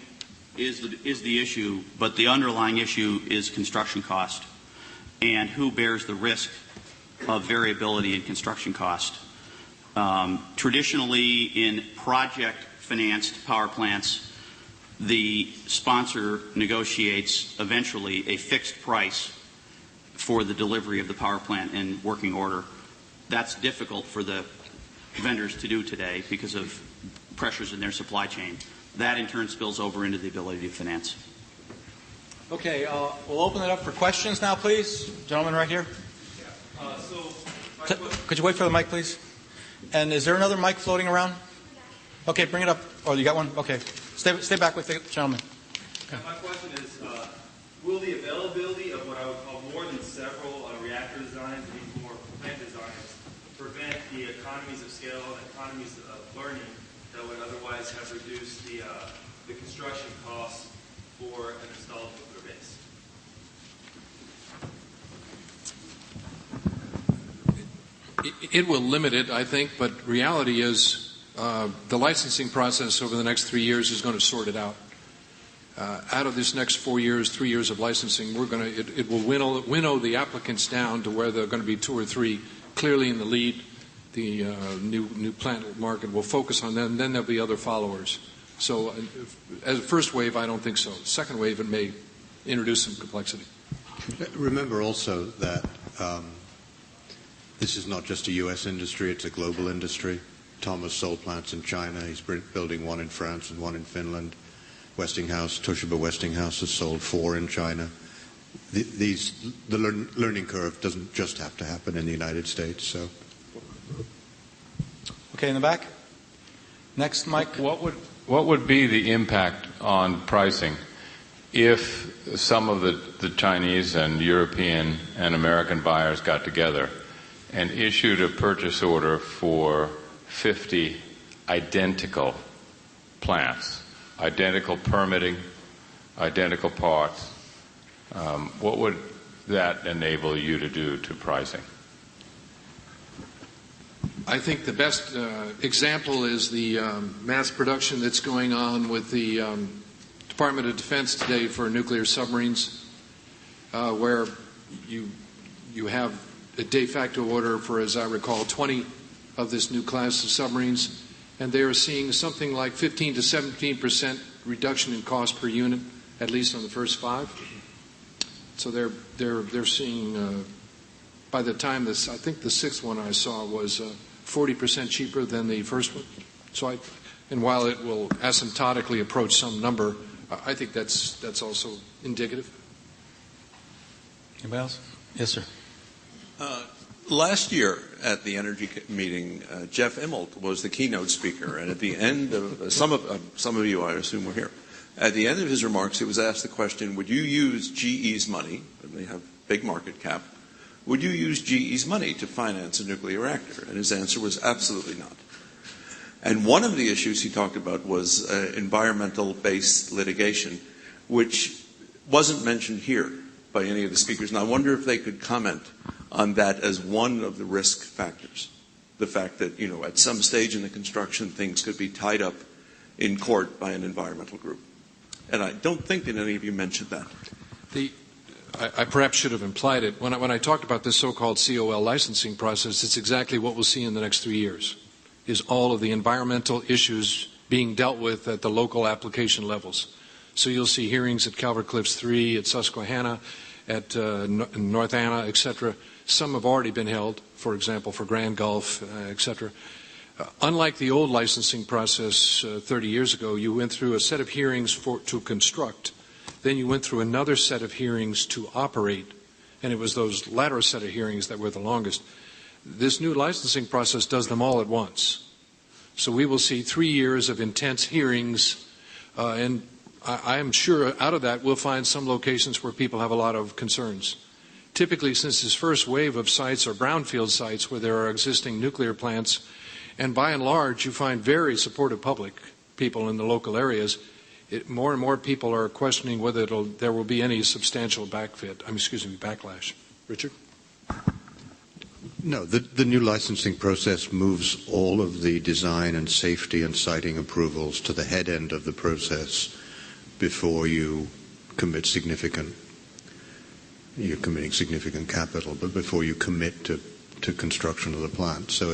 [SPEAKER 5] is the issue, but the underlying issue is construction cost and who bears the risk of variability in construction cost. Traditionally, in project-financed power plants, the sponsor negotiates eventually a fixed price for the delivery of the power plant in working order. That's difficult for the vendors to do today because of pressures in their supply chain. That, in turn, spills over into the ability to finance.
[SPEAKER 2] Okay, we'll open it up for questions now, please. Gentleman right here. Could you wait for the mic, please? And is there another mic floating around? Okay, bring it up. Oh, you got one? Okay. Stay back with the gentleman.
[SPEAKER 7] Okay. My question is, will the availability of what I would call more than several reactor designs and even more plant designs prevent the economies of scale and economies of learning that would otherwise have reduced the construction costs for an installed nuclear base?
[SPEAKER 3] It will limit it, I think, but reality is the licensing process over the next 3 years is going to sort it out. Out of this next 4 years, 3 years of licensing, it will winnow the applicants down to where there are going to be 2 or 3 clearly in the lead. The new plant market will focus on them, and then there'll be other followers. So as a first wave, I don't think so. Second wave, it may introduce some complexity.
[SPEAKER 6] Remember also that this is not just a U.S. industry, it's a global industry. Thomas sold plants in China. He's building one in France and one in Finland. Westinghouse, Toshiba Westinghouse has sold 4 in China. The learning curve doesn't just have to happen in the United States. So.
[SPEAKER 2] Okay, in the back. Next, Mike.
[SPEAKER 8] What would be the impact on pricing if some of the Chinese and European and American buyers got together and issued a purchase order for 50 identical plants, identical permitting, identical parts? What would that enable you to do to pricing?
[SPEAKER 3] I think the best example is the mass production that's going on with the Department of Defense today for nuclear submarines, where you have a de facto order for, as I recall, 20 of this new class of submarines, and they are seeing something like 15 to 17% reduction in cost per unit, at least on the first 5. So they're seeing. By the time I think the 6th one I saw was 40% cheaper than the first one. So and while it will asymptotically approach some number, I think that's also indicative.
[SPEAKER 2] Anybody else? Yes, sir.
[SPEAKER 9] Last year at the energy meeting, Jeff Immelt was the keynote speaker, and at the end of some of you, I assume, were here. At the end of his remarks, he was asked the question: would you use GE's money? They have big market cap. Would you use GE's money to finance a nuclear reactor? And his answer was absolutely not. And one of the issues he talked about was environmental-based litigation, which wasn't mentioned here by any of the speakers. And I wonder if they could comment on that as one of the risk factors. The fact that, at some stage in the construction, things could be tied up in court by an environmental group. And I don't think that any of you mentioned that.
[SPEAKER 3] I perhaps should have implied it. When I talked about this so-called COL licensing process, it's exactly what we'll see in the next 3 years, is all of the environmental issues being dealt with at the local application levels. So you'll see hearings at Calvert Cliffs 3, at Susquehanna, at North Anna, etc. Some have already been held, for example, for Grand Gulf, etc. Unlike the old licensing process 30 years ago, you went through a set of hearings to construct, then you went through another set of hearings to operate, and it was those latter set of hearings that were the longest. This new licensing process does them all at once. So we will see 3 years of intense hearings, and I am sure out of that we'll find some locations where people have a lot of concerns. Typically, since this first wave of sites are brownfield sites where there are existing nuclear plants, and by and large you find very supportive public people in the local areas, more and more people are questioning whether there will be any substantial backlash. Richard?
[SPEAKER 4] No, the new licensing process moves all of the design and safety and siting approvals to the head end of the process before you commit you're committing significant capital, but before you commit to construction of the plant. So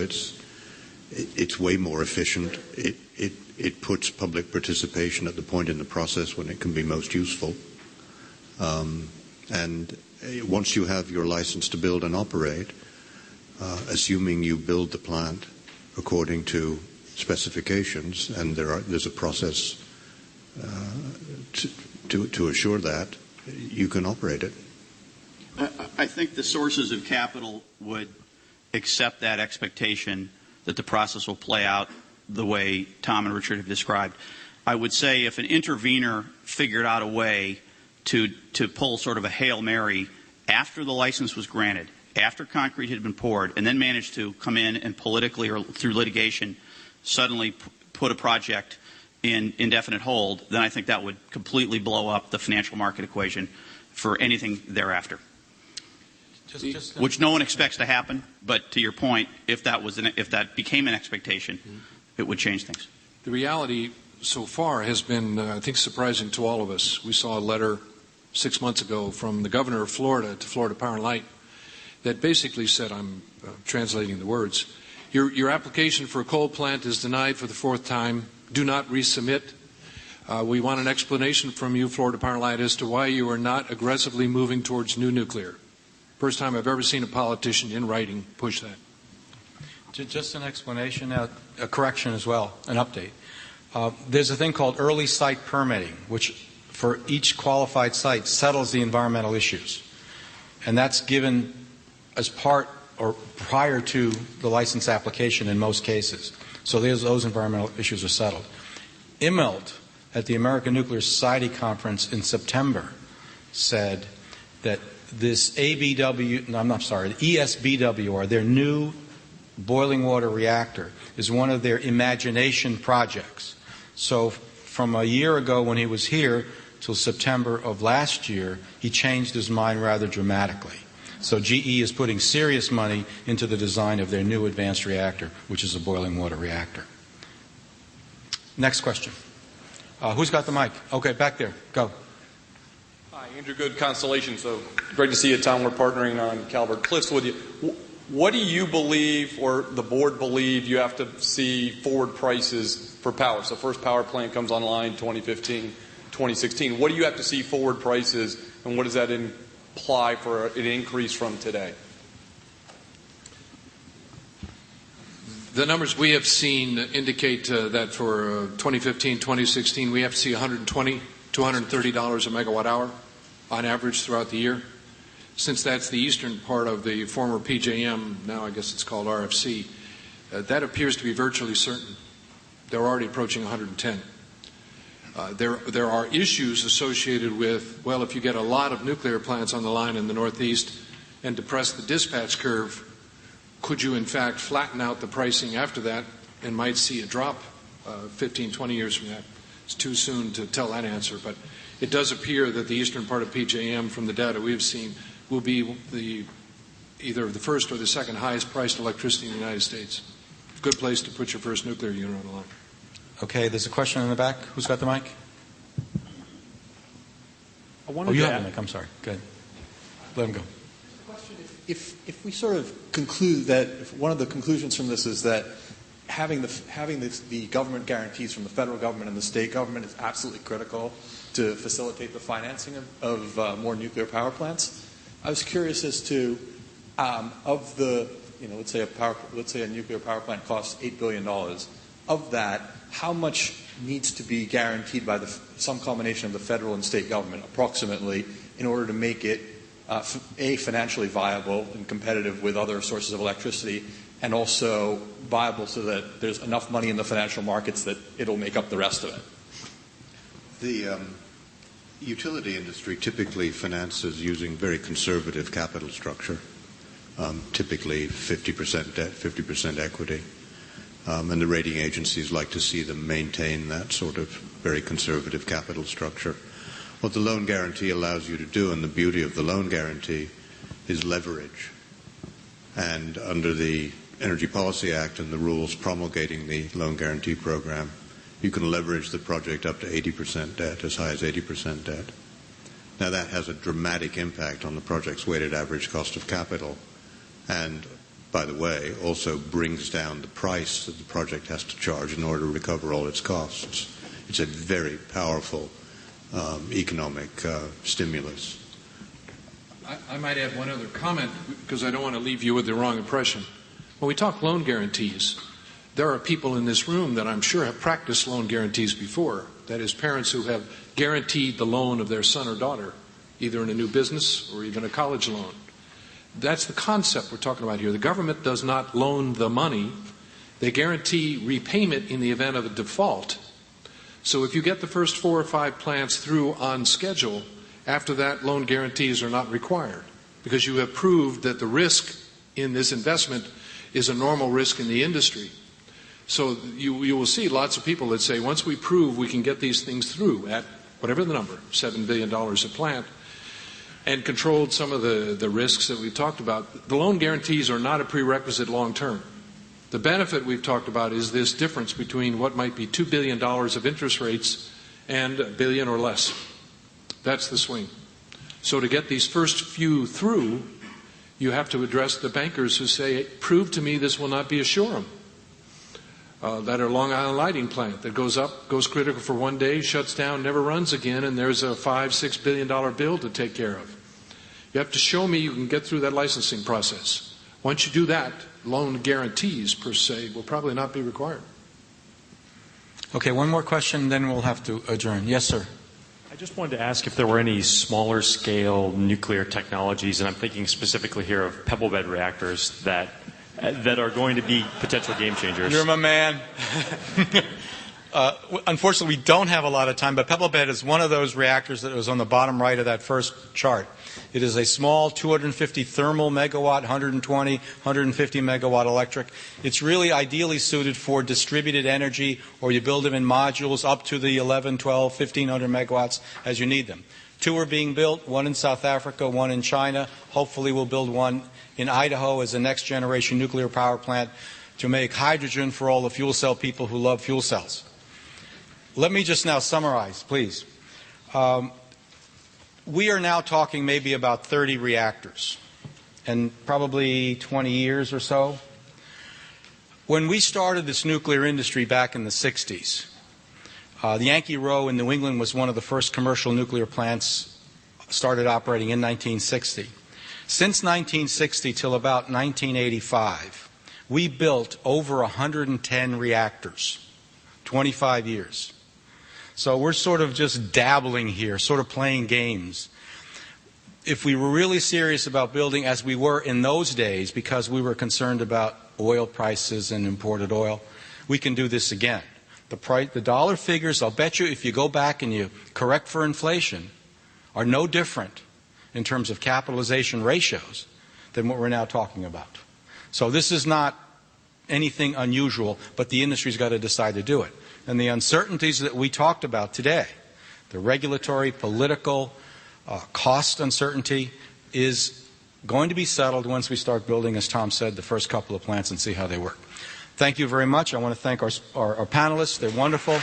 [SPEAKER 4] it's way more efficient. It puts public participation at the point in the process when it can be most useful. And once you have your license to build and operate, assuming you build the plant according to specifications, and there's a process to assure that, you can operate it.
[SPEAKER 5] I think the sources of capital would accept that expectation that the process will play out the way Tom and Richard have described. I would say if an intervener figured out a way to pull sort of a Hail Mary after the license was granted, after concrete had been poured, and then managed to come in and politically or through litigation suddenly put a project in indefinite hold, then I think that would completely blow up the financial market equation for anything thereafter. Which no one expects to happen, but to your point, if that became an expectation, it would change things.
[SPEAKER 3] The reality so far has been, I think, surprising to all of us. We saw a letter 6 months ago from the governor of Florida to Florida Power and Light that basically said, I'm translating the words, your application for a coal plant is denied for the 4th time. Do not resubmit. We want an explanation from you, Florida Power and Light, as to why you are not aggressively moving towards new nuclear. First time I've ever seen a politician in writing push that.
[SPEAKER 2] Just an explanation, a correction as well, an update. There's a thing called early site permitting, which for each qualified site settles the environmental issues. And that's given as part or prior to the license application in most cases. So those environmental issues are settled. Immelt at the American Nuclear Society conference in September said that this ESBW, or their new boiling water reactor, is one of their imagination projects. So from a year ago when he was here till September of last year, he changed his mind rather dramatically. So GE is putting serious money into the design of their new advanced reactor, which is a boiling water reactor. Next question. Who's got the mic? Okay, back there. Go.
[SPEAKER 10] Hi, Andrew Good, Constellation. So great to see you, Tom. We're partnering on Calvert Cliffs with you. What do you believe, or the board believe, you have to see forward prices for power? So first power plant comes online 2015, 2016. What do you have to see forward prices, and what does that imply for an increase from today?
[SPEAKER 3] The numbers we have seen indicate that for 2015, 2016, we have to see $120 to $130 a megawatt hour on average throughout the year. since that's the eastern part of the former PJM, now I guess it's called RFC, that appears to be virtually certain. They're already approaching 110. There are issues associated with, well, if you get a lot of nuclear plants on the line in the Northeast and depress the dispatch curve, could you in fact flatten out the pricing after that and might see a drop 15, 20 years from that? It's too soon to tell that answer, but it does appear that the eastern part of PJM, from the data we've seen, will be either the first or the second highest priced electricity in the United States. Good place to put your first nuclear unit on the line.
[SPEAKER 2] Okay, there's a question in the back. Who's got the mic? Oh, you have the mic. I'm sorry. Go ahead. Let him go.
[SPEAKER 11] If we sort of conclude that, if one of the conclusions from this is that having the government guarantees from the federal government and the state government is absolutely critical to facilitate the financing of more nuclear power plants, I was curious as to of the, let's say a nuclear power plant costs $8 billion. Of that, how much needs to be guaranteed by some combination of the federal and state government, approximately, in order to make it financially viable and competitive with other sources of electricity, and also viable so that there's enough money in the financial markets that it'll make up the rest of it?
[SPEAKER 6] The utility industry typically finances using very conservative capital structure, typically 50% debt, 50% equity. And the rating agencies like to see them maintain that sort of very conservative capital structure. What the loan guarantee allows you to do, and the beauty of the loan guarantee, is leverage. And under the Energy Policy Act and the rules promulgating the loan guarantee program, you can leverage the project up to 80% debt, as high as 80% debt. Now that has a dramatic impact on the project's weighted average cost of capital, and by the way, also brings down the price that the project has to charge in order to recover all its costs. It's a very powerful economic stimulus.
[SPEAKER 3] I might add one other comment, because I don't want to leave you with the wrong impression. When we talk loan guarantees, there are people in this room that I'm sure have practiced loan guarantees before. That is, parents who have guaranteed the loan of their son or daughter, either in a new business or even a college loan. That's the concept we're talking about here. The government does not loan the money. They guarantee repayment in the event of a default. So if you get the first 4 or 5 plants through on schedule, after that, loan guarantees are not required, because you have proved that the risk in this investment is a normal risk in the industry. So you will see lots of people that say, once we prove we can get these things through at whatever the number, $7 billion a plant, and controlled some of the risks that we've talked about, the loan guarantees are not a prerequisite long term. The benefit we've talked about is this difference between what might be $2 billion of interest rates and $1 billion or less. That's the swing. So to get these first few through, you have to address the bankers who say, prove to me this will not be a Shoreham. That are Long Island Lighting plant that goes up, goes critical for 1 day, shuts down, never runs again, and there's a $5-6 billion bill to take care of. You have to show me you can get through that licensing process. Once you do that, loan guarantees, per se, will probably not be required.
[SPEAKER 2] Okay, one more question, then we'll have to adjourn. Yes, sir.
[SPEAKER 12] I just wanted to ask if there were any smaller scale nuclear technologies, and I'm thinking specifically here of pebble bed reactors that are going to be potential game changers.
[SPEAKER 2] You're my man. Unfortunately, we don't have a lot of time, but pebble bed is one of those reactors that was on the bottom right of that first chart. It is a small 250 thermal megawatt, 120, 150 megawatt electric. It's really ideally suited for distributed energy, or you build them in modules up to the 11, 12, 1500 megawatts as you need them. 2 are being built, 1 in South Africa, 1 in China. Hopefully we'll build 1 in Idaho as a next generation nuclear power plant to make hydrogen for all the fuel cell people who love fuel cells. Let me just now summarize, please. We are now talking maybe about 30 reactors and probably 20 years or so. When we started this nuclear industry back in the 60s, the Yankee Row in New England was one of the first commercial nuclear plants started operating in 1960. Since 1960 till about 1985, we built over 110 reactors, 25 years. So we're sort of just dabbling here, sort of playing games. if we were really serious about building as we were in those days, because we were concerned about oil prices and imported oil, we can do this again. The dollar figures, I'll bet you if you go back and you correct for inflation, are no different in terms of capitalization ratios than what we're now talking about. So this is not anything unusual, but the industry's got to decide to do it. And the uncertainties that we talked about today, the regulatory, political, cost uncertainty, is going to be settled once we start building, as Tom said, the first couple of plants and see how they work. Thank you very much. I want to thank our panelists. They're wonderful.